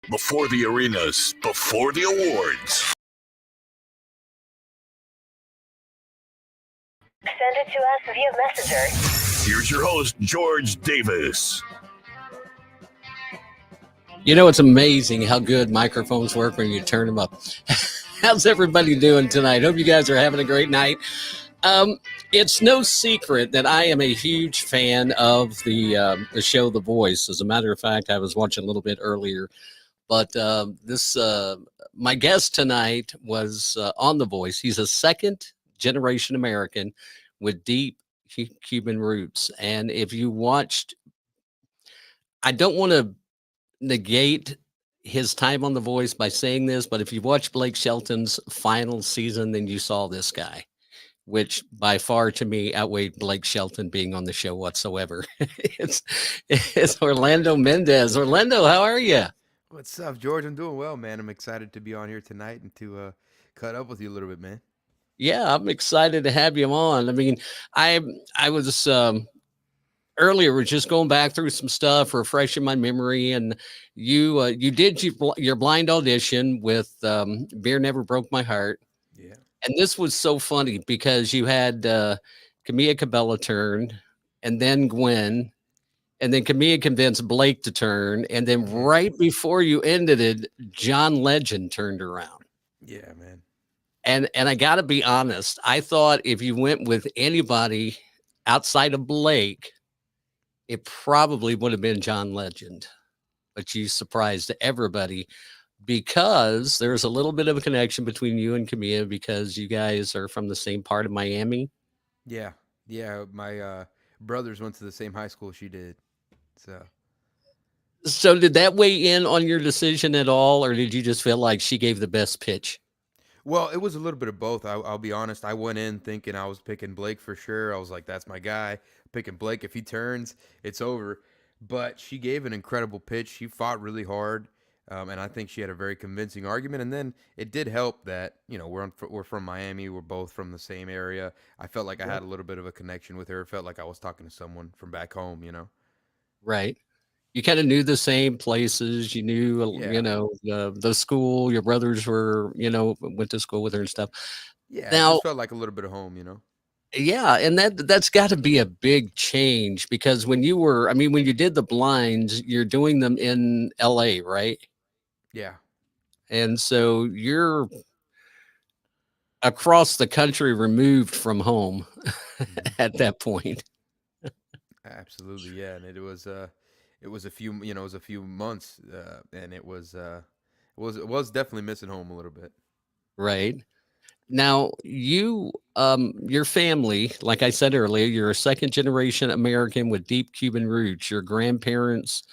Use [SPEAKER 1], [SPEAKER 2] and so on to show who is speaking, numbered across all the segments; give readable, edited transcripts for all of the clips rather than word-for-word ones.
[SPEAKER 1] Before the arenas, before the awards.
[SPEAKER 2] Send it to us via Messenger.
[SPEAKER 1] Here's your host, George Davis.
[SPEAKER 3] You know, it's amazing how good microphones work when you turn them up. How's everybody doing tonight? Hope you guys are having a great night. It's no secret that I am a huge fan of the show The Voice. As a matter of fact, I was watching a little bit earlier, but my guest tonight was on The Voice. He's a second generation American with deep Cuban roots, and if you watched, I don't want to negate his time on The Voice by saying this, but if you watch Blake Shelton's final season, then you saw this guy, which by far to me outweighed Blake Shelton being on the show whatsoever. it's Orlando Mendez. Orlando, how are you?
[SPEAKER 4] What's up, George? I'm doing well, man. I'm excited to be on here tonight and to cut up with you a little bit, man.
[SPEAKER 3] Yeah, I'm excited to have you on. I mean, I was earlier was just going back through some stuff, refreshing my memory, and you did your blind audition with Beer Never Broke My Heart.
[SPEAKER 4] Yeah.
[SPEAKER 3] And this was so funny because you had Camilla Cabella turn, and then Gwen, and then Camilla convinced Blake to turn, and then right before you ended it, John Legend turned around.
[SPEAKER 4] Yeah, man.
[SPEAKER 3] And I got to be honest, I thought if you went with anybody outside of Blake, it probably would have been John Legend, but you surprised everybody because there's a little bit of a connection between you and Camilla because you guys are from the same part of Miami.
[SPEAKER 4] Yeah. My brothers went to the same high school she did.
[SPEAKER 3] So did that weigh in on your decision at all, or did you just feel like she gave the best pitch?
[SPEAKER 4] Well, it was a little bit of both. I'll be honest. I went in thinking I was picking Blake for sure. I was like, that's my guy. Picking Blake. If he turns, it's over. But she gave an incredible pitch. She fought really hard. And I think she had a very convincing argument. And then it did help that, we're from Miami. We're both from the same area. I felt like I had a little bit of a connection with her. It felt like I was talking to someone from back home.
[SPEAKER 3] Right. You kind of knew the same places. You knew, the school. Your brothers were, went to school with her and stuff.
[SPEAKER 4] Yeah, it
[SPEAKER 3] Now,
[SPEAKER 4] just felt like a little bit of home.
[SPEAKER 3] yeah, and that's got to be a big change because when you did the blinds, you're doing them in LA, right?
[SPEAKER 4] Yeah.
[SPEAKER 3] And so you're across the country removed from home at that point.
[SPEAKER 4] Absolutely, yeah, and it was a few months, and it was definitely missing home a little bit.
[SPEAKER 3] Right. Now, your family, like I said earlier, you're a second generation American with deep Cuban roots. Your grandparents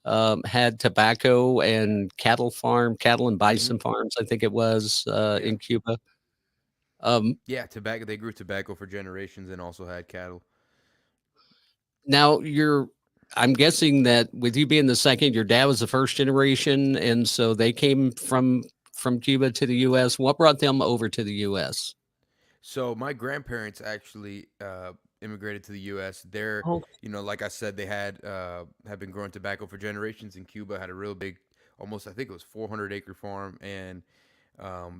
[SPEAKER 3] had tobacco and cattle and
[SPEAKER 4] Hmm.
[SPEAKER 3] bison farms, I think it was
[SPEAKER 4] Yeah,
[SPEAKER 3] in Cuba. Um,
[SPEAKER 4] yeah, tobacco. They grew tobacco for generations and also had cattle.
[SPEAKER 3] Now I'm guessing that with you being the second, your dad was the first generation, and so they came from Cuba to the U.S. What brought them over to the U.S.?
[SPEAKER 4] So my grandparents actually immigrated to the U.S. They're,
[SPEAKER 3] Oh,
[SPEAKER 4] like I said, they had been growing tobacco for generations in Cuba. Had a real big, almost I think it was 400-acre farm, and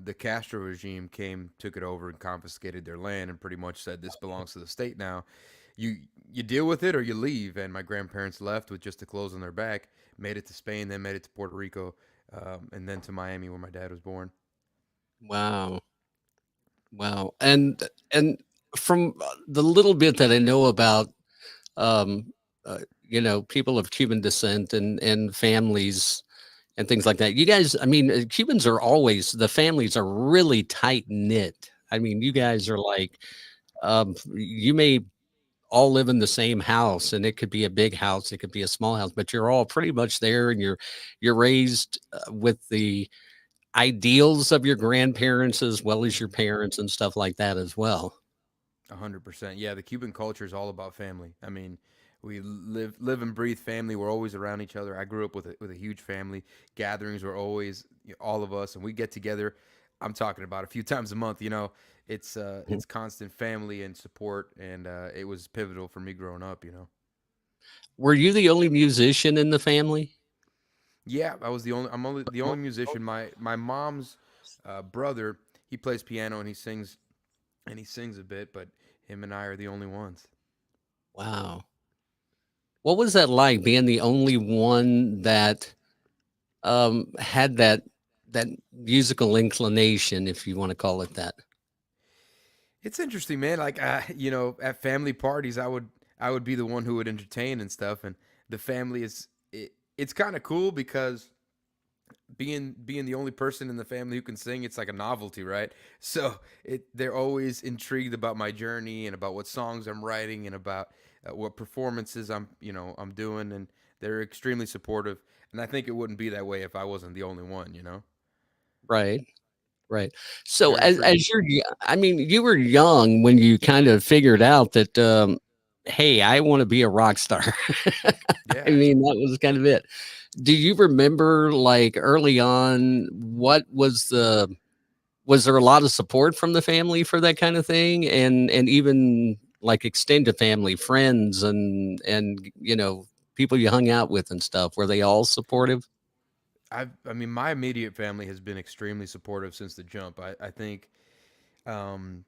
[SPEAKER 4] the Castro regime took it over and confiscated their land, and pretty much said this belongs to the state now. You deal with it or you leave. And my grandparents left with just the clothes on their back, made it to Spain, then made it to Puerto Rico, and then to Miami where my dad was born.
[SPEAKER 3] wow, wow, and from the little bit that I know about, um, people of Cuban descent and families and things like that. You guys, I mean, Cubans are always the families are really tight knit. I mean, you guys are like, you may all live in the same house, and it could be a big house, it could be a small house, but you're all pretty much there, and you're raised with the ideals of your grandparents as well as your parents and stuff like that as well.
[SPEAKER 4] 100%. Yeah, the Cuban culture is all about family. I mean, we live and breathe family. We're always around each other. I grew up with a huge family. Gatherings were always all of us, and we get together. I'm talking about a few times a month. It's constant family and support, and it was pivotal for me growing up.
[SPEAKER 3] Were you the only musician in the family?
[SPEAKER 4] Yeah, I was the only. I'm only the only musician. My mom's brother, he plays piano and he sings a bit, but him and I are the only ones.
[SPEAKER 3] Wow. What was that like being the only one that had that musical inclination, if you want to call it that?
[SPEAKER 4] It's interesting, man. Like, at family parties, I would be the one who would entertain and stuff, and the family it's kind of cool because being the only person in the family who can sing, it's like a novelty, right? So they're always intrigued about my journey and about what songs I'm writing and about what performances I'm doing, and they're extremely supportive. And I think it wouldn't be that way if I wasn't the only one, you know.
[SPEAKER 3] Right. Right. So
[SPEAKER 4] Very freeing.
[SPEAKER 3] as I mean, you were young when you kind of figured out that, hey, I want to be a rock star. I
[SPEAKER 4] Yeah.
[SPEAKER 3] mean, that was kind of it. Do you remember, like, early on, was there a lot of support from the family for that kind of thing? And even like extended family, friends, and people you hung out with and stuff, were they all supportive?
[SPEAKER 4] I mean, my immediate family has been extremely supportive since the jump. I think, um,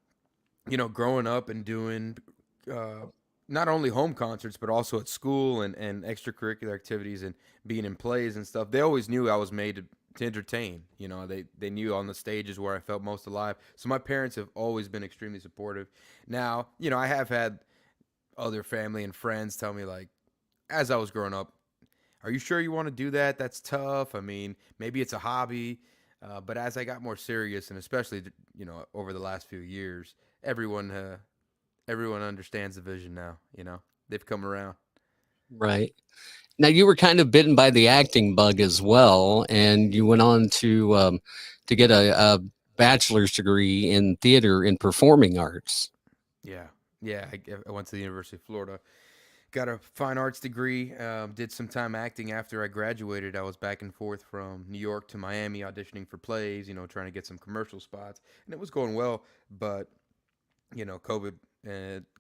[SPEAKER 4] growing up and doing uh, not only home concerts, but also at school and extracurricular activities and being in plays and stuff, they always knew I was made to entertain. They knew on the stages where I felt most alive. So my parents have always been extremely supportive. Now, I have had other family and friends tell me, like, as I was growing up, are you sure you want to do that? That's tough. I mean, maybe it's a hobby. But as I got more serious, and especially over the last few years, everyone everyone understands the vision now. They've come around.
[SPEAKER 3] Right. Now you were kind of bitten by the acting bug as well, and you went on to get a bachelor's degree in theater and performing arts.
[SPEAKER 4] Yeah, yeah. I went to the University of Florida, got a fine arts degree. Did some time acting after I graduated. I was back and forth from New York to Miami auditioning for plays. Trying to get some commercial spots, and it was going well. But COVID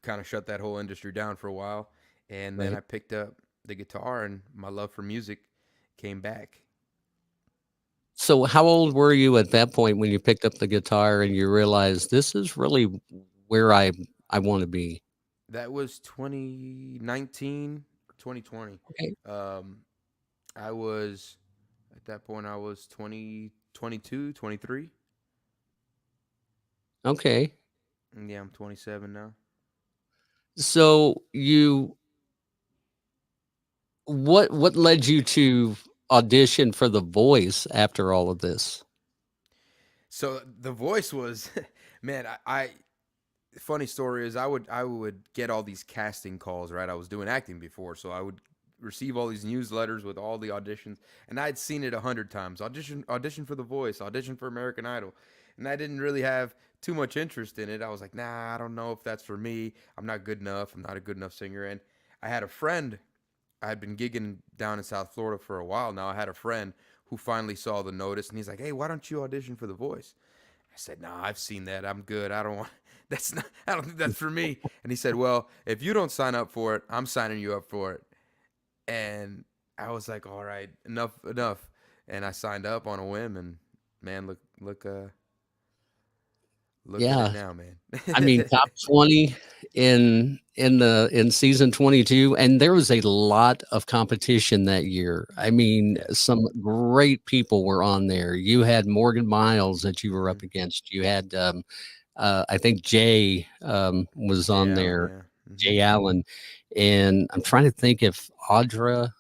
[SPEAKER 4] kind of shut that whole industry down for a while. And then
[SPEAKER 3] Right.
[SPEAKER 4] I picked up the guitar, and my love for music came back.
[SPEAKER 3] So how old were you at that point when you picked up the guitar and you realized this is really where I want to be?
[SPEAKER 4] That was 2019, 2020.
[SPEAKER 3] Okay.
[SPEAKER 4] Um, I was, at that point, I was 22, 23.
[SPEAKER 3] Okay.
[SPEAKER 4] And yeah, I'm 27 now.
[SPEAKER 3] So what led you to audition for The Voice after all of this?
[SPEAKER 4] So the voice was, man, funny story is I would get all these casting calls, right? I was doing acting before, so I would receive all these newsletters with all the auditions, and I'd seen it 100 times. Audition for The Voice, audition for American Idol, and I didn't really have too much interest in it. I was like, nah, I don't know if that's for me. I'm not good enough. I'm not a good enough singer. And I had a friend. I had been gigging down in South Florida for a while now. I had a friend who finally saw the notice, and he's like, hey, why don't you audition for The Voice? I said, "No, I've seen that. I'm good. I don't want. That's not. I don't think that's for me." And he said, "Well, if you don't sign up for it, I'm signing you up for it." And I was like, "All right, enough." And I signed up on a whim, and man, look at it
[SPEAKER 3] Yeah.
[SPEAKER 4] now, man.
[SPEAKER 3] I mean, top 20 in season 22, and there was a lot of competition that year. I mean,
[SPEAKER 4] Yeah.
[SPEAKER 3] some great people were on there. You had Morgan Miles that you were
[SPEAKER 4] Hmm.
[SPEAKER 3] up against. You had I think Jay was
[SPEAKER 4] Jay
[SPEAKER 3] on
[SPEAKER 4] Allen,
[SPEAKER 3] there,
[SPEAKER 4] yeah. Hmm.
[SPEAKER 3] Jay Allen, and I'm trying to think if Audra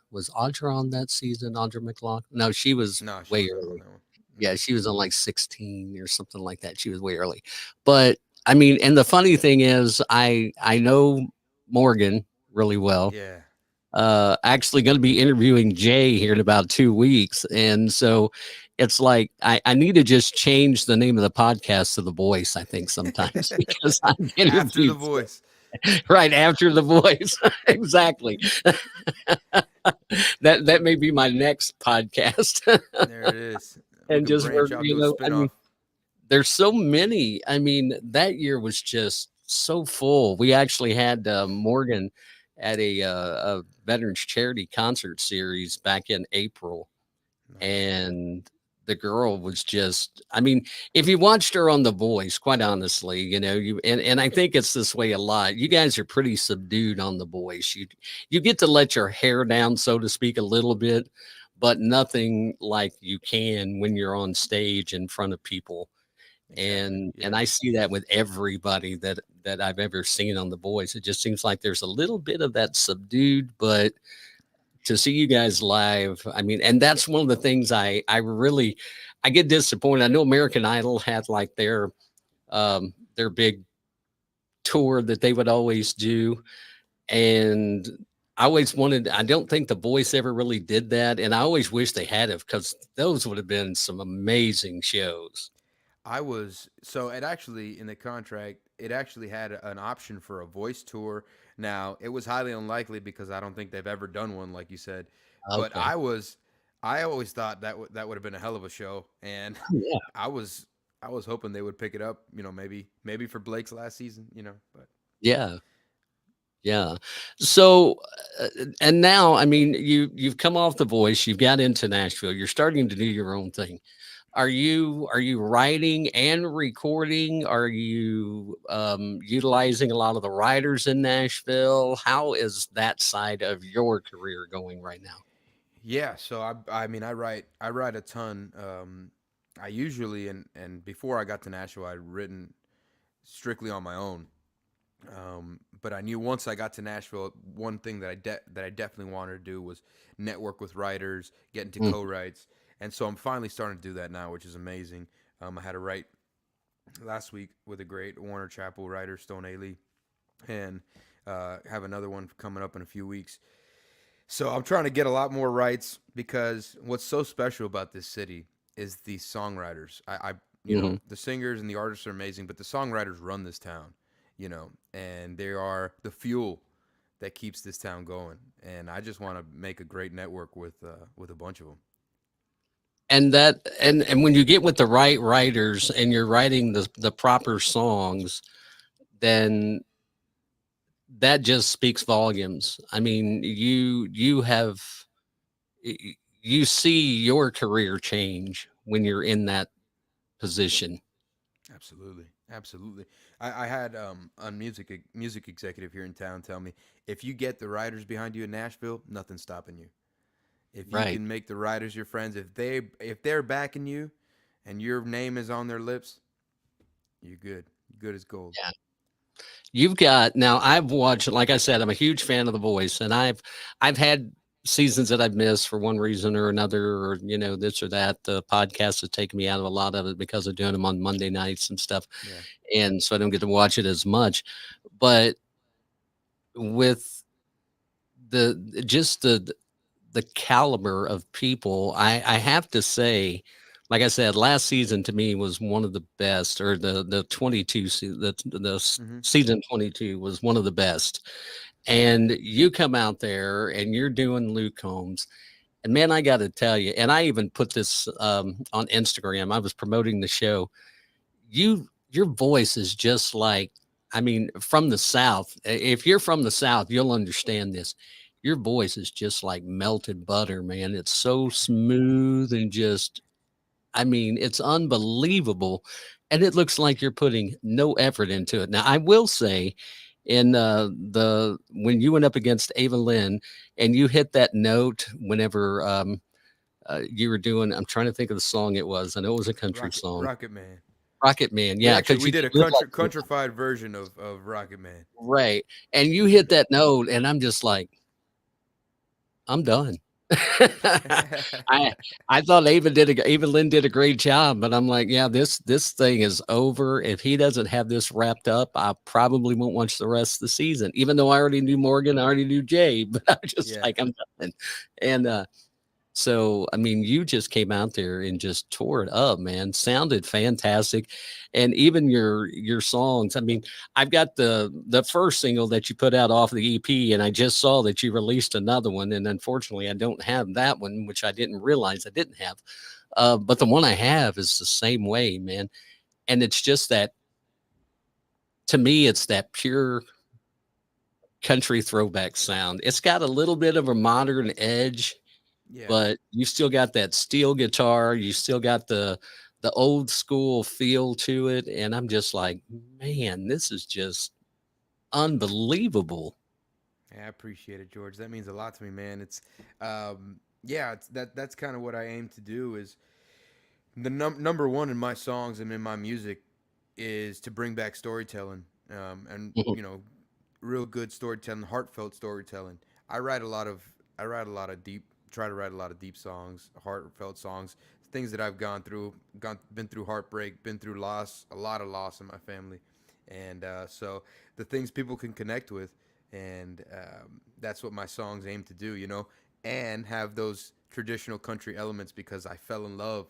[SPEAKER 3] on that season. Audra McLaughlin. No, she was
[SPEAKER 4] No, she
[SPEAKER 3] way
[SPEAKER 4] wasn't on
[SPEAKER 3] early.
[SPEAKER 4] that one.
[SPEAKER 3] Yeah,
[SPEAKER 4] Hmm.
[SPEAKER 3] she was on like 16 or something like that. She was way early. But I mean, and the funny thing is I know Morgan really well.
[SPEAKER 4] Yeah.
[SPEAKER 3] Actually going to be interviewing Jay here in about 2 weeks. And so it's like I need to just change the name of the podcast to The Voice, I think, sometimes because I've
[SPEAKER 4] After The
[SPEAKER 3] interviewed
[SPEAKER 4] Voice.
[SPEAKER 3] right after The Voice. Exactly. That may be my next podcast.
[SPEAKER 4] There it is. We
[SPEAKER 3] And
[SPEAKER 4] can
[SPEAKER 3] just for,
[SPEAKER 4] branch out, do a
[SPEAKER 3] I mean,
[SPEAKER 4] spinoff.
[SPEAKER 3] there's so many. I mean, that year was just so full. We actually had Morgan at a veterans charity concert series back in April,
[SPEAKER 4] Nice.
[SPEAKER 3] and the girl was just, I mean, if you watched her on The Voice, quite honestly, and I think it's this way a lot. You guys are pretty subdued on The Voice. You get to let your hair down, so to speak, a little bit, but nothing like you can when you're on stage in front of people.
[SPEAKER 4] Exactly.
[SPEAKER 3] And
[SPEAKER 4] Yeah.
[SPEAKER 3] I see that with everybody that I've ever seen on The Voice. It just seems like there's a little bit of that subdued, but to see you guys live, I mean, and that's one of the things I really I get disappointed. I know American Idol had like their big tour that they would always do, and I always wanted, I don't think The Voice ever really did that, and I always wish they had it because those would have been some amazing shows.
[SPEAKER 4] I was so it actually in the contract it actually had an option for a voice tour. Now it was highly unlikely because I don't think they've ever done one like you said. But
[SPEAKER 3] Okay.
[SPEAKER 4] I always thought that would have been a hell of a show, and
[SPEAKER 3] Yeah.
[SPEAKER 4] I was I was hoping they would pick it up. Maybe for Blake's last season. But
[SPEAKER 3] Yeah. Yeah. So, and now, I mean, you've come off The Voice, you've got into Nashville, you're starting to do your own thing. Are you writing and recording? Are you utilizing a lot of the writers in Nashville? How is that side of your career going right now?
[SPEAKER 4] yeah, so I mean I write a ton. I usually and before I got to Nashville, I'd written strictly on my own. But I knew once I got to Nashville, one thing that I definitely wanted to do was network with writers, get into
[SPEAKER 3] Mm,
[SPEAKER 4] co-writes, and so I'm finally starting to do that now, which is amazing. I had a write last week with a great Warner Chapel writer, Stone Ailey, and have another one coming up in a few weeks. So I'm trying to get a lot more rights because what's so special about this city is the songwriters.
[SPEAKER 3] mhm.
[SPEAKER 4] The singers and the artists are amazing, but the songwriters run this town, and they are the fuel that keeps this town going. And I just want to make a great network with a bunch of them.
[SPEAKER 3] And when you get with the right writers and you're writing the proper songs, then that just speaks volumes. I mean, you have you see your career change when you're in that position.
[SPEAKER 4] Absolutely, absolutely. I had a music executive here in town tell me if you get the writers behind you in Nashville, nothing's stopping you. If you
[SPEAKER 3] Right.
[SPEAKER 4] can make the writers your friends, if they're backing you, and your name is on their lips, you're good. You're good as gold.
[SPEAKER 3] Yeah. You've got now I've watched, like I said, I'm a huge fan of The Voice, and I've had seasons that I've missed for one reason or another, or this or that. The podcast has taken me out of a lot of it because of doing them on Monday nights and stuff.
[SPEAKER 4] Yeah,
[SPEAKER 3] And so I don't get to watch it as much. But with the caliber of people, I have to say, like I said, last season to me was one of the best, or the 22
[SPEAKER 4] hmm
[SPEAKER 3] season 22 was one of the best. And you come out there and you're doing Luke Combs, and man, I got to tell you, and I even put this on Instagram. I was promoting the show. Your voice is just like, I mean, from the South. If you're from the South, you'll understand this. Your voice is just like melted butter, man. It's so smooth and just, I mean, it's unbelievable. And it looks like you're putting no effort into it. Now, I will say, in the when you went up against Ava Lynn and you hit that note whenever you were doing, I'm trying to think of the song it was. I know it was a country song.
[SPEAKER 4] Rocket Man.
[SPEAKER 3] Rocket Man,
[SPEAKER 4] We
[SPEAKER 3] yeah,
[SPEAKER 4] actually
[SPEAKER 3] because
[SPEAKER 4] we
[SPEAKER 3] you
[SPEAKER 4] did
[SPEAKER 3] could
[SPEAKER 4] a
[SPEAKER 3] live like
[SPEAKER 4] countrified version of Rocket Man.
[SPEAKER 3] right, and you hit that note, and I'm just like, "I'm done." I I thought Ava Lynn did a great job, but I'm like, "Yeah, this thing is over. If he doesn't have this wrapped up, I probably won't watch the rest of the season." Even though I already knew Morgan, I already knew Jay, but I'm just
[SPEAKER 4] Yeah.
[SPEAKER 3] like, "I'm done." And, so, I mean, you just came out there and just tore it up, man. Sounded fantastic. And even your songs. I mean, I've got the first single that you put out off the EP, and I just saw that you released another one. And unfortunately, I don't have that one, which I didn't realize I didn't have. But the one I have is the same way, man. And it's just that, to me, it's that pure country throwback sound. It's got a little bit of a modern edge,
[SPEAKER 4] Yeah.
[SPEAKER 3] but you still got that steel guitar, you still got the old school feel to it, and I'm just like, man, this is just unbelievable.
[SPEAKER 4] Yeah, I appreciate it, George. That means a lot to me, man. Yeah, that's kind of what I aim to do. Is the number one in my songs and in my music is to bring back storytelling, and
[SPEAKER 3] Mhm,
[SPEAKER 4] real good storytelling, heartfelt storytelling. I write a lot of I write a lot of deep try to write a lot of deep songs, heartfelt songs, things that I've been through heartbreak, been through loss, a lot of loss in my family, and so the things people can connect with, and that's what my songs aim to do, and have those traditional country elements because I fell in love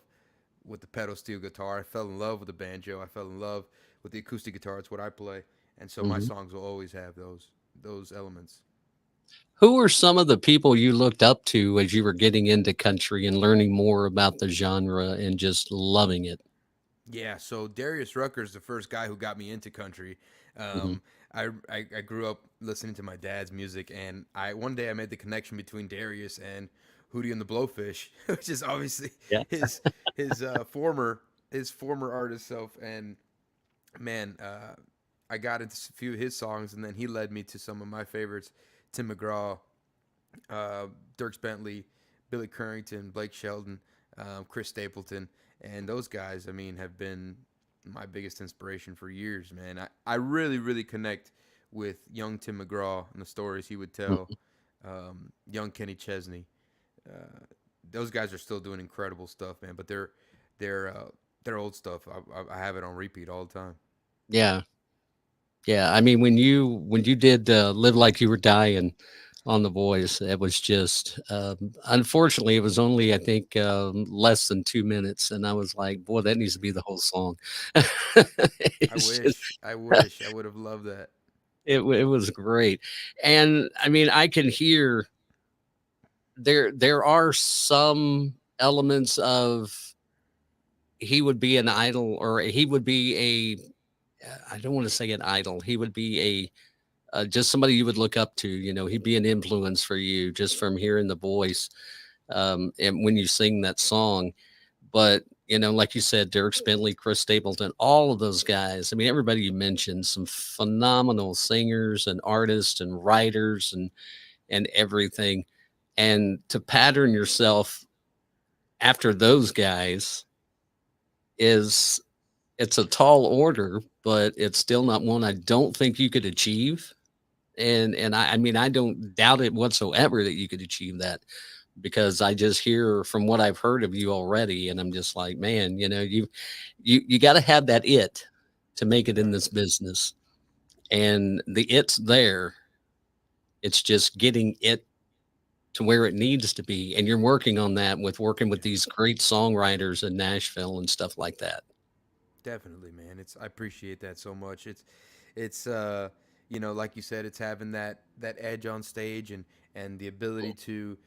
[SPEAKER 4] with the pedal steel guitar. I fell in love with the banjo. I fell in love with the acoustic guitar. It's what I play, and so my
[SPEAKER 3] mhm.
[SPEAKER 4] songs will always have those elements.
[SPEAKER 3] Who were some of the people you looked up to as you were getting into country and learning more about the genre and just loving it?
[SPEAKER 4] Yeah, so Darius Rucker's the first guy who got me into country.
[SPEAKER 3] Mhm.
[SPEAKER 4] Um, I grew up listening to my dad's music, and I one day I made the connection between Darius and Hootie and the Blowfish, which is obviously
[SPEAKER 3] Yeah.
[SPEAKER 4] his his former artist self. And man, I got into a few of his songs, and then he led me to some of my favorites: Tim McGraw, uh, Dirks Bentley, Billy Currington, Blake Shelton, Chris Stapleton, and those guys. I mean, have been my biggest inspiration for years, man. I really, really connect with young Tim McGraw and the stories he would tell.
[SPEAKER 3] Mhm.
[SPEAKER 4] Young Kenny Chesney. Uh, those guys are still doing incredible stuff, man. But they're their old stuff. I have it on repeat all the time.
[SPEAKER 3] Yeah. Yeah, I mean, when you did, "Live Like You Were Dying" on The Voice, it was just, unfortunately, it was only, I think, less than 2 minutes, and I was like, "Boy, that needs to be the whole song."
[SPEAKER 4] I
[SPEAKER 3] It's just
[SPEAKER 4] wish. I wish. I would have loved that.
[SPEAKER 3] it was great, and, I mean, I can hear there are some elements of he would be an idol, or he would be I don't wanna say an idol, he would be just somebody you would look up to. He'd be an influence for you just from hearing the voice, and when you sing that song. But like you said, Derek Bentley, Chris Stapleton, all of those guys. I mean, everybody you mentioned, some phenomenal singers and artists and writers and everything. And to pattern yourself after those guys is it's a tall order, but it's still not one I don't think you could achieve. And I mean, I don't doubt it whatsoever that you could achieve that, because I just hear from what I've heard of you already, and I'm just like, man, you got to have that it to make it in
[SPEAKER 4] Right.
[SPEAKER 3] this business, and the it's there. It's just getting it to where it needs to be, and you're working on that with working with
[SPEAKER 4] Yeah.
[SPEAKER 3] these great songwriters in Nashville and stuff like that.
[SPEAKER 4] Definitely, man. I appreciate that so much. It's like you said, it's having that edge on stage, and the ability to.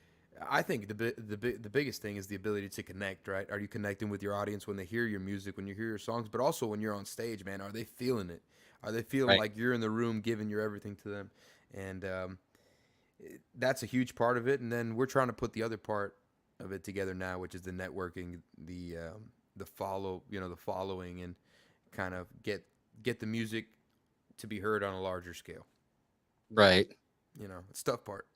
[SPEAKER 4] I think the biggest thing is the ability to connect. Right? Are you connecting with your audience when they hear your music, when you hear your songs, but also when you're on stage, man? Are they feeling it? Are they feeling
[SPEAKER 3] Right.
[SPEAKER 4] like you're in the room, giving your everything to them? And that's a huge part of it. And then we're trying to put the other part of it together now, which is the networking, the following, and kind of get the music to be heard on a larger scale.
[SPEAKER 3] Right.
[SPEAKER 4] It's tough part.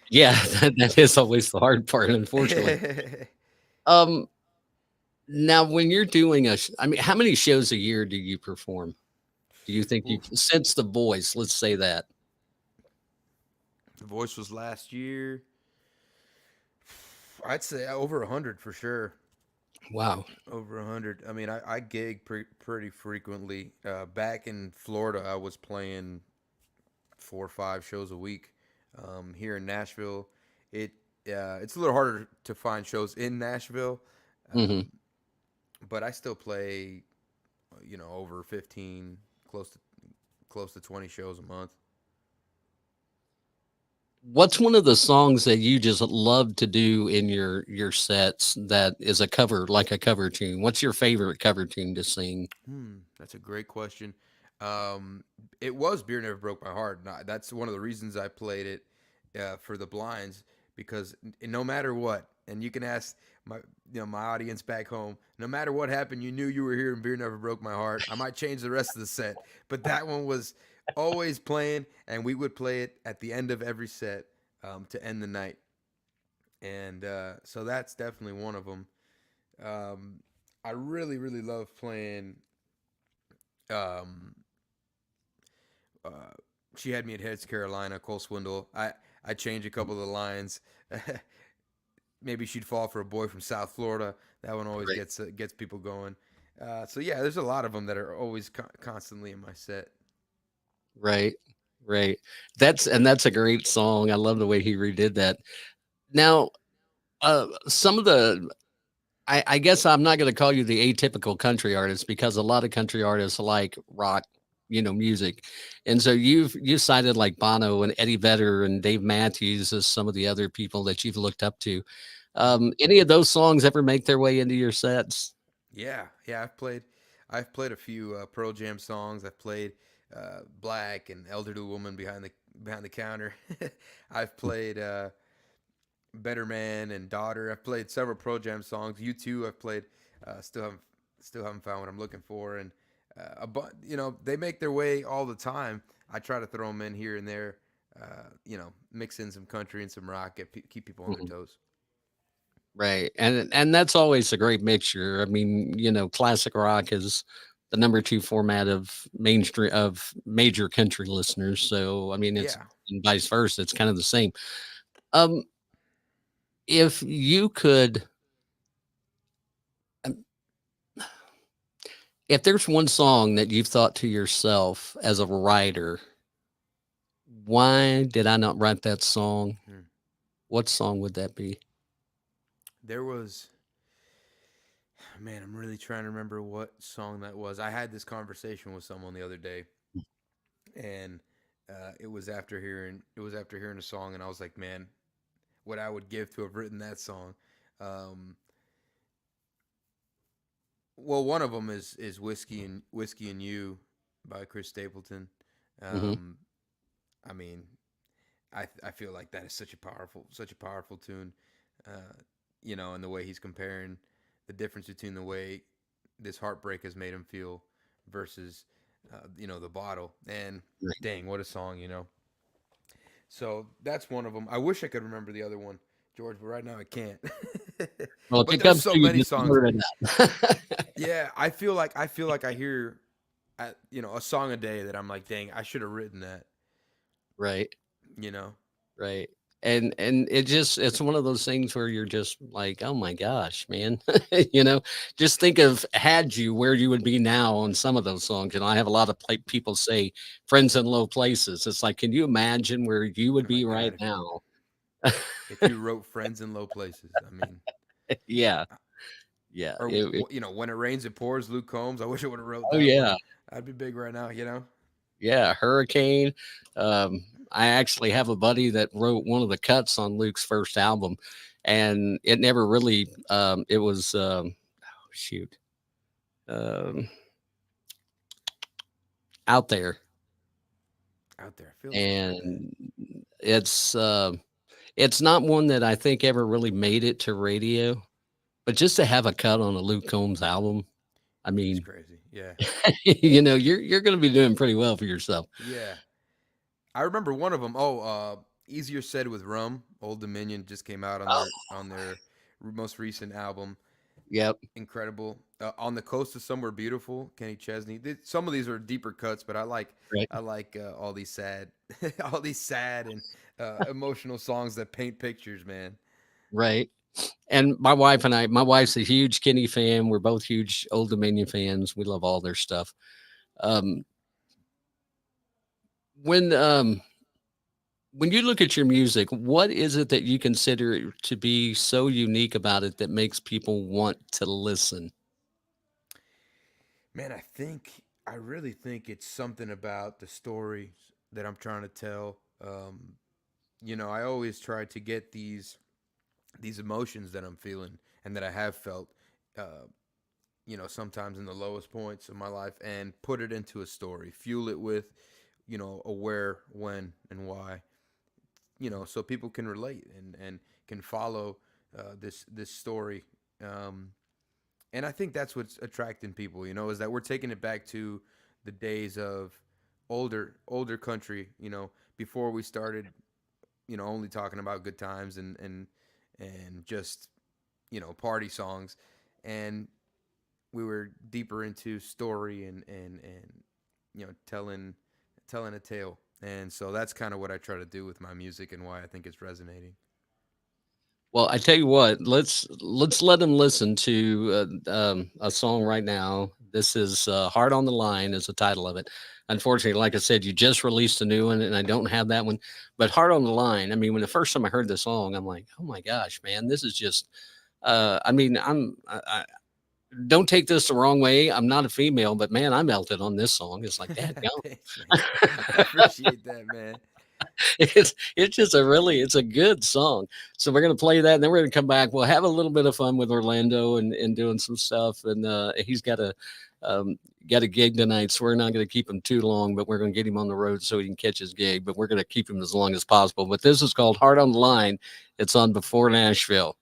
[SPEAKER 3] Yeah, that is always the hard part, unfortunately. Um, Now, when you're doing I mean, how many shows a year do you perform? Do you think
[SPEAKER 4] Oof.
[SPEAKER 3] since The Voice, let's say that?
[SPEAKER 4] The Voice was last year. I'd say over 100 for sure.
[SPEAKER 3] Wow.
[SPEAKER 4] Over 100. I mean, I gig pretty frequently. Back in Florida, I was playing 4 or 5 shows a week. Here in Nashville, it it's a little harder to find shows in Nashville,
[SPEAKER 3] Mhm.
[SPEAKER 4] um, but I still play, over 15, close to 20 shows a month.
[SPEAKER 3] What's one of the songs that you just love to do in your sets that is a cover, like a cover tune? What's your favorite cover tune to sing?
[SPEAKER 4] That's a great question. It was "Beer Never Broke My Heart." That's one of the reasons I played it for the blinds because no matter what, and you can ask my my audience back home, no matter what happened, you knew you were here, and Beer Never Broke My Heart. I might change the rest of the set, but that one was always playing, and we would play it at the end of every set to end the night. And so that's definitely one of them. Um, I really, really love playing. Um, uh, she had me at Heads Carolina, Cole Swindle. I changed a couple of the lines. Maybe she'd fall for a boy from South Florida. That one always
[SPEAKER 3] Right.
[SPEAKER 4] gets people going. So yeah, there's a lot of them that are always constantly in my set.
[SPEAKER 3] Right. Right. That's a great song. I love the way he redid that. Now, some of the I guess I'm not going to call you the atypical country artist because a lot of country artists like rock, music, and so you cited like Bono and Eddie Vedder and Dave Matthews as some of the other people that you've looked up to.
[SPEAKER 4] Hmm.
[SPEAKER 3] Any of those songs ever make their way into your sets?
[SPEAKER 4] Yeah, yeah. I've played a few Pearl Jam songs. I've played Black and Elderly Woman behind the counter. I've played Better Man and Daughter. I've played several Pro Jam songs. You too. I've played. Still haven't found what I'm looking for, and they make their way all the time. I try to throw them in here and there. Mix in some country and some rock, keep people on their
[SPEAKER 3] Mhm.
[SPEAKER 4] toes.
[SPEAKER 3] Right, and that's always a great mixture. I mean, classic rock is the number two format of mainstream of major country listeners. So, I mean, it's
[SPEAKER 4] Yeah,
[SPEAKER 3] and vice versa. It's kind of the same. Um, if you could, um, if there's one song that you've thought to yourself as a writer, why did I not write that song?
[SPEAKER 4] Hmm.
[SPEAKER 3] What song would that be?
[SPEAKER 4] There was. Man, I'm really trying to remember what song that was. I had this conversation with someone the other day, and it was after hearing a song, and I was like, man, what I would give to have written that song. Um, well, one of them is Whiskey and You by Chris Stapleton.
[SPEAKER 3] Hmm.
[SPEAKER 4] Um, I mean, I feel like that is such a powerful tune. Uh, and the way he's comparing the difference between the way this heartbreak has made him feel versus the bottle. And dang, what a song. So that's one of them. I wish I could remember the other one, George, but right now I can't.
[SPEAKER 3] Well, if
[SPEAKER 4] But
[SPEAKER 3] it
[SPEAKER 4] there's
[SPEAKER 3] comes
[SPEAKER 4] so
[SPEAKER 3] to you,
[SPEAKER 4] many
[SPEAKER 3] just
[SPEAKER 4] songs.
[SPEAKER 3] blurt it out.
[SPEAKER 4] Yeah, I feel like I hear a song a day that I'm like, dang, I should have written that.
[SPEAKER 3] Right.
[SPEAKER 4] You know.
[SPEAKER 3] Right. And it's one of those things where you're just like, "Oh my gosh, man." You know, just think of had you where you would be now on some of those songs. I have a lot of people say friends in low places. It's like, can you imagine where you would
[SPEAKER 4] Oh my
[SPEAKER 3] be right
[SPEAKER 4] God,
[SPEAKER 3] now?
[SPEAKER 4] if you wrote "Friends in Low Places," I mean,
[SPEAKER 3] Yeah.
[SPEAKER 4] uh,
[SPEAKER 3] Yeah.
[SPEAKER 4] or "When It Rains It Pours," Luke Combs. I wish I would have wrote
[SPEAKER 3] Oh
[SPEAKER 4] that one.
[SPEAKER 3] yeah.
[SPEAKER 4] I'd be big right now.
[SPEAKER 3] Yeah, Hurricane. I actually have a buddy that wrote one of the cuts on Luke's first album, and it never really it was oh shoot. Um Out There,
[SPEAKER 4] Out there, feels familiar, man.
[SPEAKER 3] and it's it's not one that I think ever really made it to radio, but just to have a cut on a Luke Combs album, I
[SPEAKER 4] It's
[SPEAKER 3] mean,
[SPEAKER 4] crazy. Yeah,
[SPEAKER 3] you're going to be doing pretty well for yourself.
[SPEAKER 4] yeah. I remember one of them. Oh, "Easier Said with Rum." Old Dominion just came out on
[SPEAKER 3] Oh,
[SPEAKER 4] their most recent album.
[SPEAKER 3] yep,
[SPEAKER 4] Incredible. "On the Coast of Somewhere Beautiful," Kenny Chesney. Some of these are deeper cuts, but I like
[SPEAKER 3] right,
[SPEAKER 4] I like all these sad, all these sad and emotional songs that paint pictures, man.
[SPEAKER 3] right. And my wife and I, my wife's a huge Kenny fan. We're both huge Old Dominion fans. We love all their stuff. Um, when um, when you look at your music, what is it that you consider to be so unique about it that makes people want to listen?
[SPEAKER 4] Man, I really think it's something about the stories that I'm trying to tell. I always try to get these emotions that I'm feeling and that I have felt. Uh, sometimes in the lowest points of my life, and put it into a story, fuel it with, a where, when, and why. so people can relate and can follow this story. And I think that's what's attracting people, is that we're taking it back to the days of older country, before we started, only talking about good times and just, party songs. And we were deeper into story and telling a tale. And so that's kind of what I try to do with my music and why I think it's resonating.
[SPEAKER 3] Well, I tell you what, let's let them listen to a song right now. This is "Heart on the Line" is the title of it. Unfortunately, like I said, you just released a new one, and I don't have that one. But "Heart on the Line," I mean, when the first time I heard the song, I'm like, oh my gosh, man, this is just. I mean, don't take this the wrong way. I'm not a female, but man, I melted on this song. It's like that.
[SPEAKER 4] Thanks, man. I appreciate that, man.
[SPEAKER 3] It's just it's a good song. So we're gonna play that, and then we're gonna come back. We'll have a little bit of fun with Orlando and doing some stuff. And he's got a gig tonight, so we're not gonna keep him too long, but we're gonna get him on the road so he can catch his gig. But we're gonna keep him as long as possible. But this is called "Heart on the Line." It's on b4Nashville.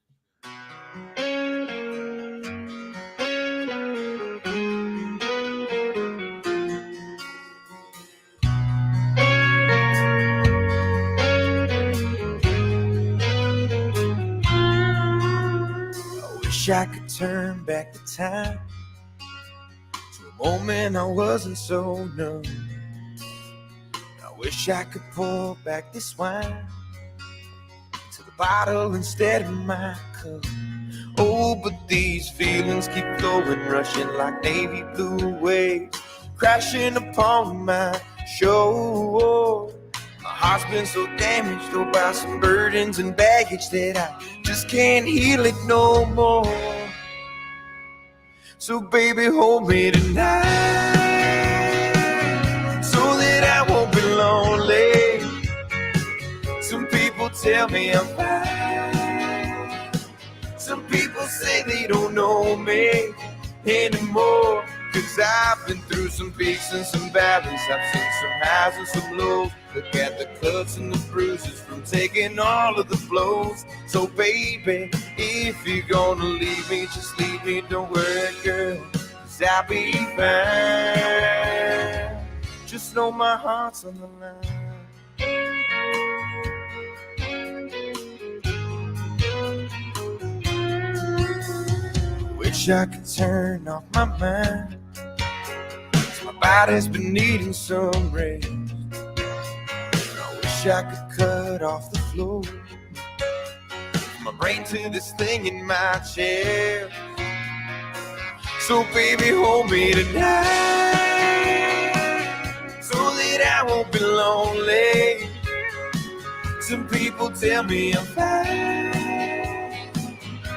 [SPEAKER 5] Wish I could turn back the time to a moment I wasn't so numb. I wish I could pour back this wine to the bottle instead of my cup. Oh, but these feelings keep flowing, rushing like navy blue waves, crashing upon my shore. My heart's been so damaged, oh, by some burdens and baggage that I just can't heal it no more. So baby, hold me tonight, so that I won't be lonely. Some people tell me I'm fine, some people say they don't know me anymore. 'Cause I've been through some peaks and some valleys, I've seen some highs and some lows. Look at the cuts and the bruises from taking all of the blows. So baby, if you're gonna leave me, just leave me, don't worry girl, 'cause I'll be fine. Just know my heart's on the line. Wish I could turn off my mind, my body's been needing some rest. I wish I could cut off the flow, my brain to this thing in my chest. So baby, hold me tonight, so that I won't be lonely. Some people tell me I'm fine,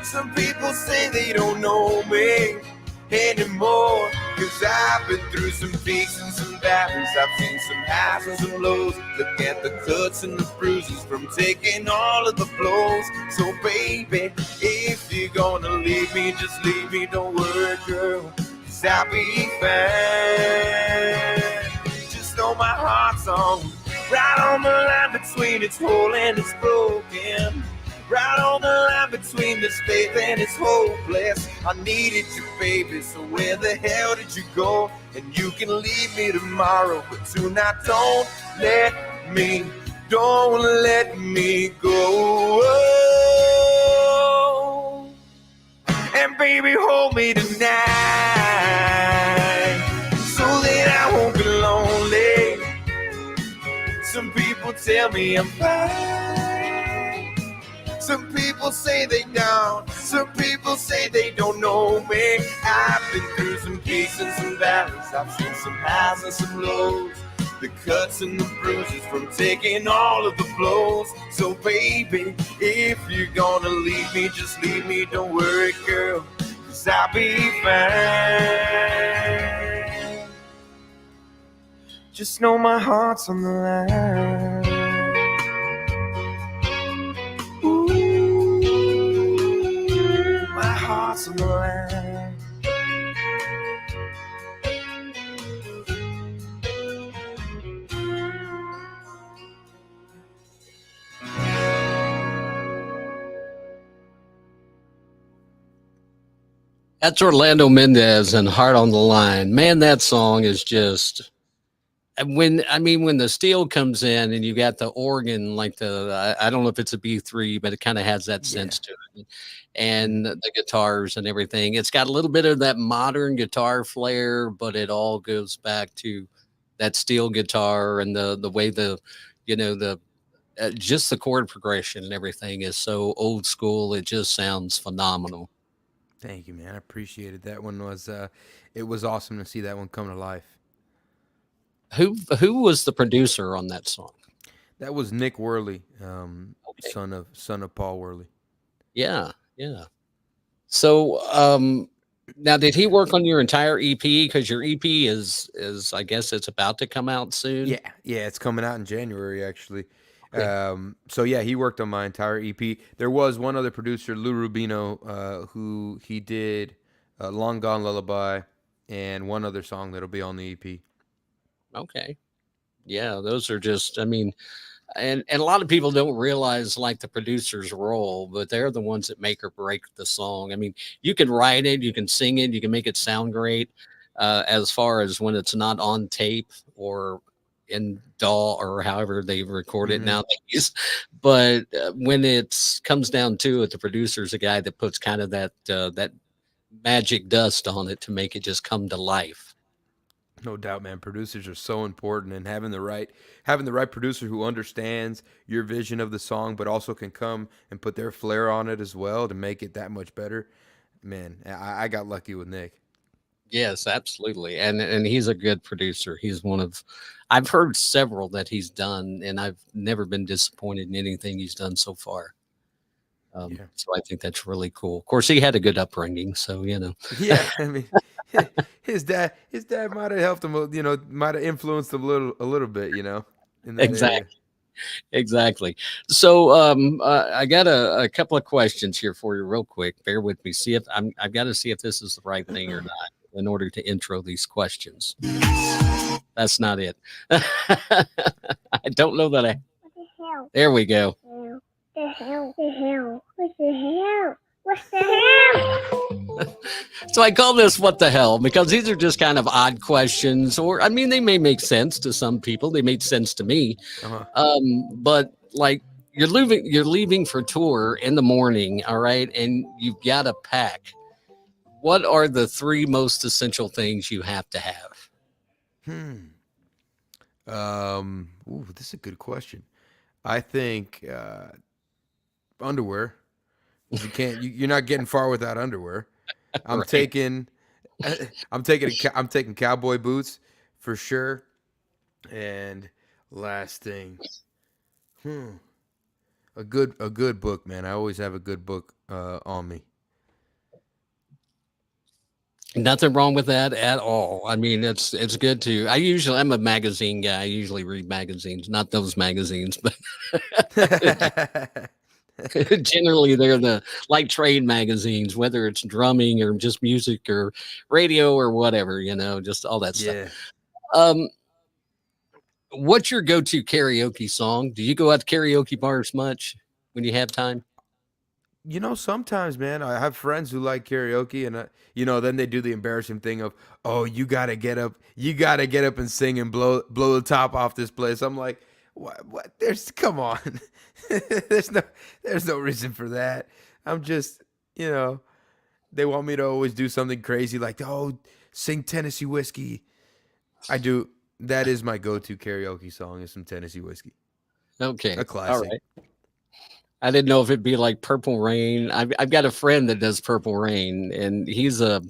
[SPEAKER 5] some people say they don't know me anymore. 'Cause I've been through some peaks and some valleys, I've seen some highs and some lows. Look at the cuts and the bruises from taking all of the blows. So baby, if you're gonna leave me, just leave me, don't worry girl, 'cause I'll be fine. Just know my heart's on, right on the line between its whole and its broken. Right on the line between this faith and it's hopeless. I needed you, baby, so where the hell did you go? And you can leave me tomorrow, but tonight don't let me go. And baby, hold me tonight, so that I won't be lonely. Some people tell me I'm fine, some people say they don't, some people say they don't know me. I've been through some peaks and some valleys, I've seen some highs and some lows. The cuts and the bruises from taking all of the blows. So baby, if you're gonna leave me, just leave me, don't worry girl, 'cause I'll be fine. Just know my heart's on the line. Hearts on the line.
[SPEAKER 3] That's Orlando Mendez and Heart on the Line. Man, that song is just when the steel comes in and you got the organ, like I don't know if it's a B3, but it kind of has that
[SPEAKER 4] Yeah.
[SPEAKER 3] sense to it. And the guitars and everything. It's got a little bit of that modern guitar flair, but it all goes back to that steel guitar and the way the just the chord progression and everything is so old school. It just sounds phenomenal.
[SPEAKER 4] Thank you, man. I appreciate it. That one was it was awesome to see that one come to life.
[SPEAKER 3] Who was the producer on that song?
[SPEAKER 4] That was Nick Worley,
[SPEAKER 3] Okay.
[SPEAKER 4] son of Paul Worley.
[SPEAKER 3] Yeah, yeah. So now did he work on your entire EP? Because your EP is I guess it's about to come out soon.
[SPEAKER 4] Yeah, it's coming out in January actually.
[SPEAKER 3] Okay.
[SPEAKER 4] So yeah, he worked on my entire EP. There was one other producer, Lou Rubino, who he did "Long Gone Lullaby" and one other song that'll be on the EP.
[SPEAKER 3] Okay. Yeah, those are just and a lot of people don't realize like the producer's role, but they're the ones that make or break the song. I mean, you can write it, you can sing it, you can make it sound great. As far as when it's not on tape or in DAW or however they record it
[SPEAKER 4] Mhm.
[SPEAKER 3] nowadays, but when it comes down to it, the producer's a guy that puts kind of that magic dust on it to make it just come to life.
[SPEAKER 4] No doubt, man. Producers are so important, and having the right producer who understands your vision of the song, but also can come and put their flair on it as well to make it that much better. Man, I got lucky with Nick.
[SPEAKER 3] Yes, absolutely. And he's a good producer. He's one of I've heard several that he's done and I've never been disappointed in anything he's done so far.
[SPEAKER 4] Yeah.
[SPEAKER 3] So I think that's really cool. Of course, he had a good upbringing, so
[SPEAKER 4] Yeah, I mean, his dad might have helped him, might have influenced him a little bit, in that area.
[SPEAKER 3] Exactly, exactly. So I got a couple of questions here for you, real quick. Bear with me. See if I've got to see if this is the right thing or not in order to intro these questions. That's not it. I don't know that I.
[SPEAKER 2] What the hell?
[SPEAKER 3] There we go.
[SPEAKER 2] The hell? The hell? What the hell? What's the hell?
[SPEAKER 3] So I call this "What the hell" because these are just kind of odd questions, or I mean, they may make sense to some people. They made sense to me,
[SPEAKER 4] Uh-huh.
[SPEAKER 3] but like you're leaving for tour in the morning, all right, and you've got to pack. What are the three most essential things you have to have?
[SPEAKER 4] This is a good question. I think underwear. 'Cause you're not getting far without underwear. I'm
[SPEAKER 3] Right.
[SPEAKER 4] taking, I'm taking cowboy boots for sure. And last thing, a good book, man. I always have a good book on me.
[SPEAKER 3] Nothing wrong with that at all. I mean, it's good to. I'm a magazine guy. I usually read magazines, not those magazines, but generally they're the like trade magazines, whether it's drumming or just music or radio or whatever, just all that stuff.
[SPEAKER 4] Yeah.
[SPEAKER 3] Um, what's your go-to karaoke song? Do you go out to karaoke bars much when you have time?
[SPEAKER 4] Sometimes, man, I have friends who like karaoke, and then they do the embarrassing thing of, "Oh, you gotta get up and sing and blow the top off this place." I'm like, "What? Come on, there's no reason for that. I'm just, they want me to always do something crazy like, oh, sing Tennessee Whiskey. I do. That is my go-to karaoke song is some Tennessee Whiskey,
[SPEAKER 3] Okay,
[SPEAKER 4] a
[SPEAKER 3] all
[SPEAKER 4] classic.
[SPEAKER 3] right. I didn't know if it'd be like Purple Rain. I've got a friend that does Purple Rain, and he's a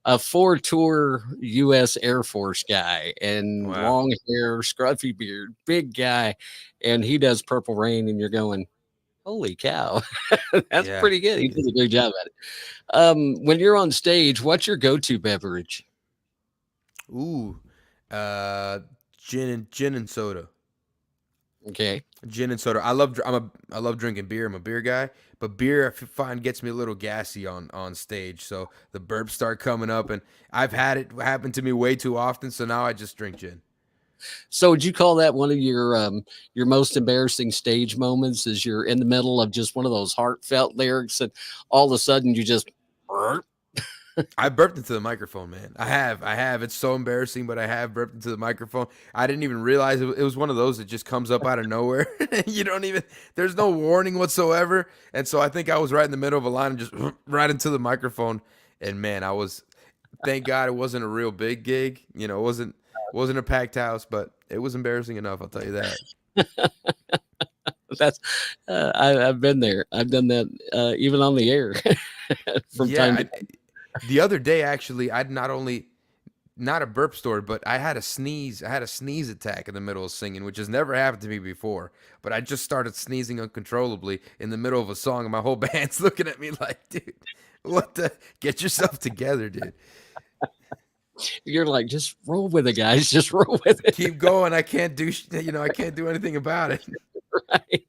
[SPEAKER 3] 4-tour U.S. Air Force guy, and
[SPEAKER 4] Wow.
[SPEAKER 3] long hair, scruffy beard, big guy, and he does Purple Rain, and you're going, holy cow, that's
[SPEAKER 4] Yeah.
[SPEAKER 3] pretty good. He did a great job at it. When you're on stage, what's your go-to beverage?
[SPEAKER 4] Ooh, uh, gin and soda.
[SPEAKER 3] Okay.
[SPEAKER 4] Gin and soda. I love drinking beer. I'm a beer guy, but beer I find gets me a little gassy on stage. So the burps start coming up, and I've had it happen to me way too often. So now I just drink gin.
[SPEAKER 3] So would you call that one of your most embarrassing stage moments? Is you're in the middle of just one of those heartfelt lyrics, and all of a sudden you just burp?
[SPEAKER 4] I burped into the microphone, man. I have. It's so embarrassing, but I have burped into the microphone. I didn't even realize it was one of those that just comes up out of nowhere. You don't even, there's no warning whatsoever. And so I think I was right in the middle of a line and just right into the microphone. And man, thank God it wasn't a real big gig. It wasn't a packed house, but it was embarrassing enough. I'll tell you that.
[SPEAKER 3] That's I've been there. I've done that even on the air from time
[SPEAKER 4] Yeah.
[SPEAKER 3] to time.
[SPEAKER 4] The other day, actually, not a burp story, but I had a sneeze. I had a sneeze attack in the middle of singing, which has never happened to me before. But I just started sneezing uncontrollably in the middle of a song, and my whole band's looking at me like, dude, what the? Get yourself together, dude.
[SPEAKER 3] You're like, just roll with it, guys. Just roll with it.
[SPEAKER 4] Keep going. I can't do, I can't do anything about it.
[SPEAKER 3] Right?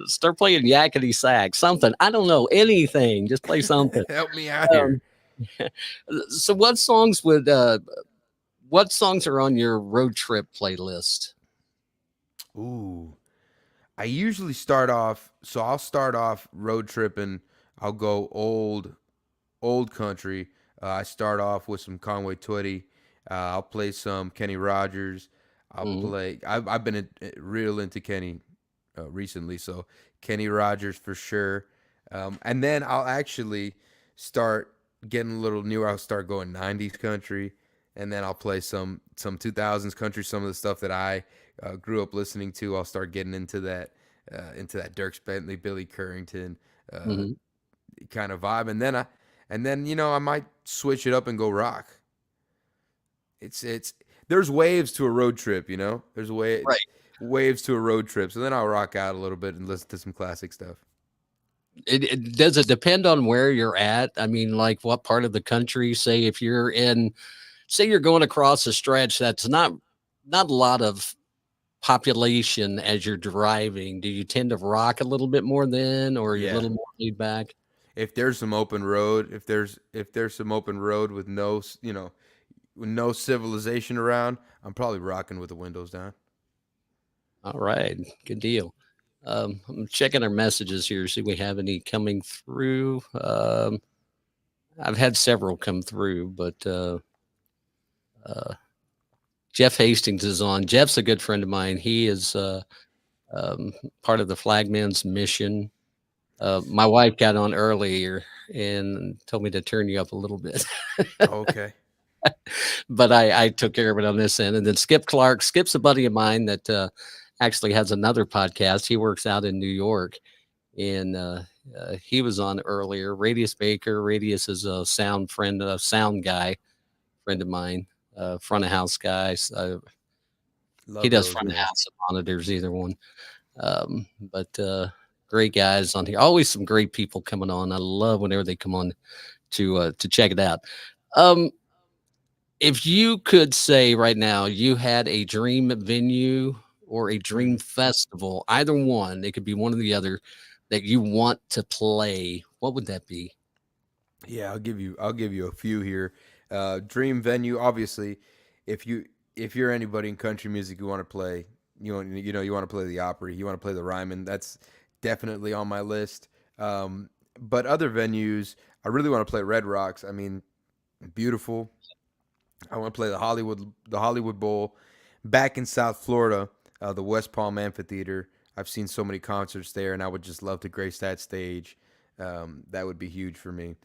[SPEAKER 3] Start playing yakety sax, something. I don't know, anything. Just play something.
[SPEAKER 4] Help me out here.
[SPEAKER 3] So, what songs are on your road trip playlist?
[SPEAKER 4] Ooh, I usually start off. So I'll start off road tripping. I'll go old country. I start off with some Conway Twitty. I'll play some Kenny Rogers. I'll
[SPEAKER 3] Mhm.
[SPEAKER 4] play. I've been real into Kenny recently, so Kenny Rogers for sure. And then I'll actually start getting a little newer. I'll start going '90s country, and then I'll play some 2000s country. Some of the stuff that I grew up listening to. I'll start getting into that Dirk Bentley, Billy Currington uh,
[SPEAKER 3] Mhm.
[SPEAKER 4] kind of vibe, and then I might switch it up and go rock. It's there's waves to a road trip, There's
[SPEAKER 3] Right.
[SPEAKER 4] waves to a road trip. So then I'll rock out a little bit and listen to some classic stuff.
[SPEAKER 3] Does it depend on where you're at? I mean, like what part of the country? Say if you're say you're going across a stretch that's not a lot of population as you're driving. Do you tend to rock a little bit more then, or are you a
[SPEAKER 4] Yeah.
[SPEAKER 3] little more laid back?
[SPEAKER 4] If there's some open road, if there's some open road with with no civilization around, I'm probably rocking with the windows down.
[SPEAKER 3] All right, good deal. I'm checking our messages here, see if we have any coming through. I've had several come through, but uh, Jeff Hastings is on. Jeff's a good friend of mine. He is um, part of the Flagman's mission. My wife got on earlier and told me to turn you up a little bit,
[SPEAKER 4] Okay.
[SPEAKER 3] but I took care of it on this end. And then Skip Clark. Skip's a buddy of mine that actually has another podcast. He works out in New York, and he was on earlier. Radius Baker. Radius is a sound friend, a sound guy, friend of mine, front of house guys. He
[SPEAKER 4] Love
[SPEAKER 3] does
[SPEAKER 4] those
[SPEAKER 3] front of
[SPEAKER 4] guys.
[SPEAKER 3] house and monitors, either one. But great guys on here. Always some great people coming on. I love whenever they come on to check it out. Um, if you could say right now you had a dream venue or a dream
[SPEAKER 4] Mm.
[SPEAKER 3] festival, either one, it could be one or the other, that you want to play, what would that be?
[SPEAKER 4] Yeah, I'll give you a few here. Dream venue, obviously, if you if you're anybody in country music, you want to play, you want to play the Opry, you want to play the Ryman. That's definitely on my list. But other venues, I really want to play Red Rocks. I mean, beautiful. I want to play the Hollywood Bowl, back in South Florida, the West Palm Amphitheater. I've seen so many concerts there, and I would just love to grace that stage. That would be huge for me.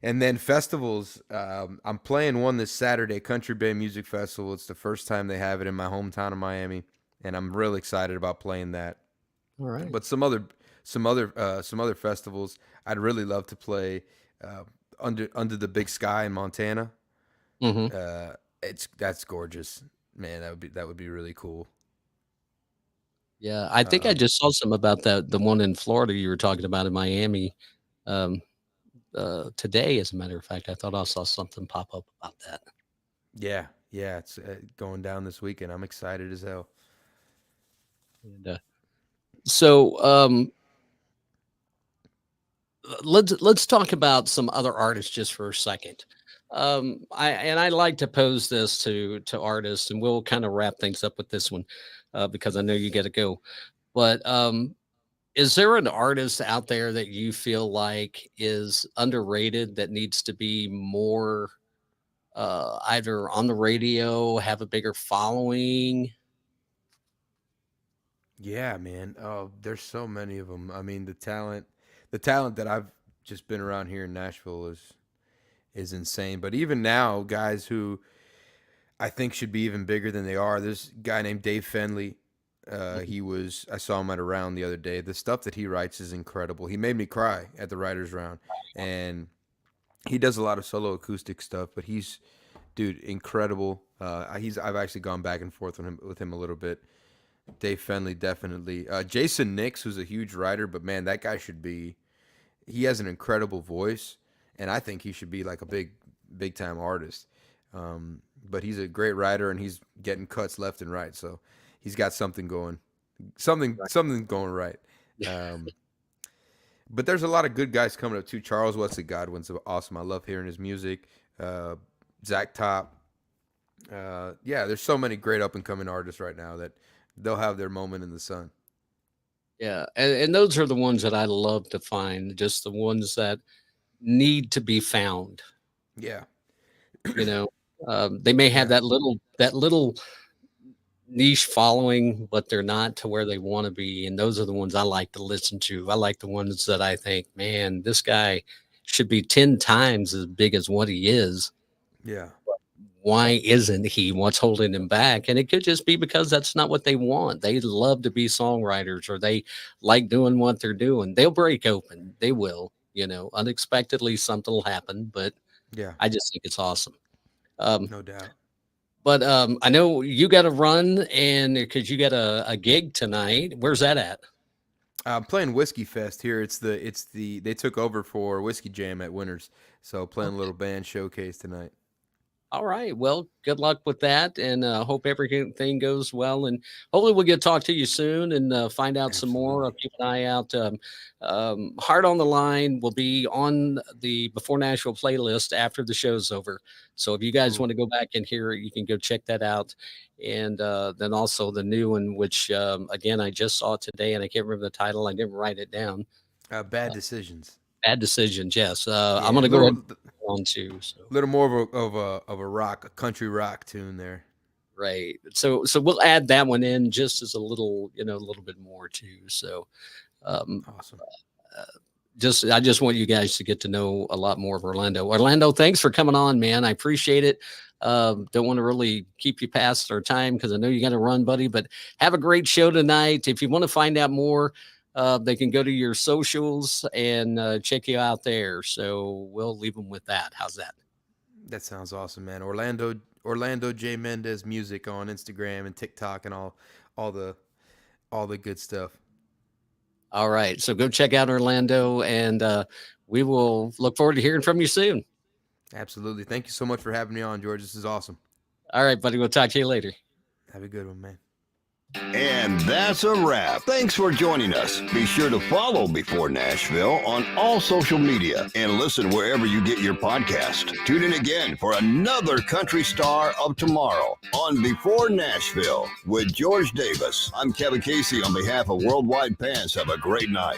[SPEAKER 4] And then festivals, I'm playing one this Saturday, Country Bay Music Festival. It's the first time they have it in my hometown of Miami, and I'm really excited about playing that.
[SPEAKER 3] All right.
[SPEAKER 4] But some other festivals, I'd really love to play uh, under the Big Sky in Montana.
[SPEAKER 3] Hmm.
[SPEAKER 4] That's gorgeous, man. That would be really cool.
[SPEAKER 3] Yeah, I think I
[SPEAKER 4] Um,
[SPEAKER 3] just saw some about that, the one in Florida you were talking about in Miami. Um, today, as a matter of fact, I thought I saw something pop up about that.
[SPEAKER 4] yeah, yeah, it's going down this weekend. I'm excited as hell.
[SPEAKER 3] And, so let's talk about some other artists just for a second. I like to pose this to artists, and we'll kind of wrap things up with this one because I know you got to go. But Is there an artist out there that you feel like is underrated that needs to be more either on the radio, have a bigger following?
[SPEAKER 4] Yeah, man. Oh, there's so many of them. I mean, the talent that I've just been around here in Nashville is insane. But even now, guys who I think should be even bigger than they are. There's a guy named Dave Fenley. I saw him at a round the other day. The stuff that he writes is incredible. He made me cry at the writers round, and he does a lot of solo acoustic stuff. But dude, incredible. I've actually gone back and forth with him a little bit. Dave Fenley, definitely. Jason Nix, who's a huge writer, but man, that guy he has an incredible voice, and I think he should be like a big time artist. But he's a great writer, and he's getting cuts left and right. So he's got something going right. But there's a lot of good guys coming up too. Charles Wesley Godwin's awesome. I love hearing his music. Zach Top. Yeah, there's so many great up and coming artists right now that they'll have their moment in the sun.
[SPEAKER 3] Yeah, and those are the ones that I love to find, just the ones that need to be found.
[SPEAKER 4] Yeah.
[SPEAKER 3] You know, they may have that little niche following, but they're not to where they want to be. And those are the ones I like to listen to. I like the ones that I think, man, this guy should be 10 times as big as what he is.
[SPEAKER 4] Yeah.
[SPEAKER 3] Why isn't he? What's holding him back? And it could just be because that's not what they want. They love to be songwriters, or they like doing what they're doing. They'll break open. They will, unexpectedly something will happen, but
[SPEAKER 4] yeah,
[SPEAKER 3] I just think it's awesome.
[SPEAKER 4] No doubt.
[SPEAKER 3] But I know you got to run, and because you got a gig tonight. Where's that at?
[SPEAKER 4] I'm playing Whiskey Fest here. They took over for Whiskey Jam at Winters, so playing a little band showcase tonight.
[SPEAKER 3] All right. Well, good luck with that, and hope everything goes well. And hopefully we'll get to talk to you soon and find out some more. Keep an eye out. Heart on the Line will be on the Before Nashville playlist after the show's over. So if you guys want to go back and hear it, you can go check that out. And then also the new one, which, again, I just saw today, and I can't remember the title. I didn't write it down.
[SPEAKER 4] Bad Decisions.
[SPEAKER 3] Bad Decisions, yes. I'm going to go on too. So.
[SPEAKER 4] A little more of a country rock tune there.
[SPEAKER 3] Right. So we'll add that one in just as a little bit more too. So
[SPEAKER 4] awesome.
[SPEAKER 3] I just want you guys to get to know a lot more of Orlando. Orlando, thanks for coming on, man. I appreciate it. Don't want to really keep you past our time because I know you got to run, buddy, but have a great show tonight. If you want to find out more, they can go to your socials and check you out there. So we'll leave them with that. How's that?
[SPEAKER 4] That sounds awesome, man. Orlando J Mendez music on Instagram and TikTok and all the good stuff.
[SPEAKER 3] All right. So go check out Orlando, and we will look forward to hearing from you soon.
[SPEAKER 4] Absolutely. Thank you so much for having me on, George. This is awesome.
[SPEAKER 3] All right, buddy. We'll talk to you later.
[SPEAKER 4] Have a good one, man.
[SPEAKER 1] And that's a wrap. Thanks for joining us. Be sure to follow Before Nashville on all social media and listen wherever you get your podcast. Tune in again for another country star of tomorrow on Before Nashville with George Davis. I'm Kevin Casey on behalf of Worldwide Pants. Have a great night.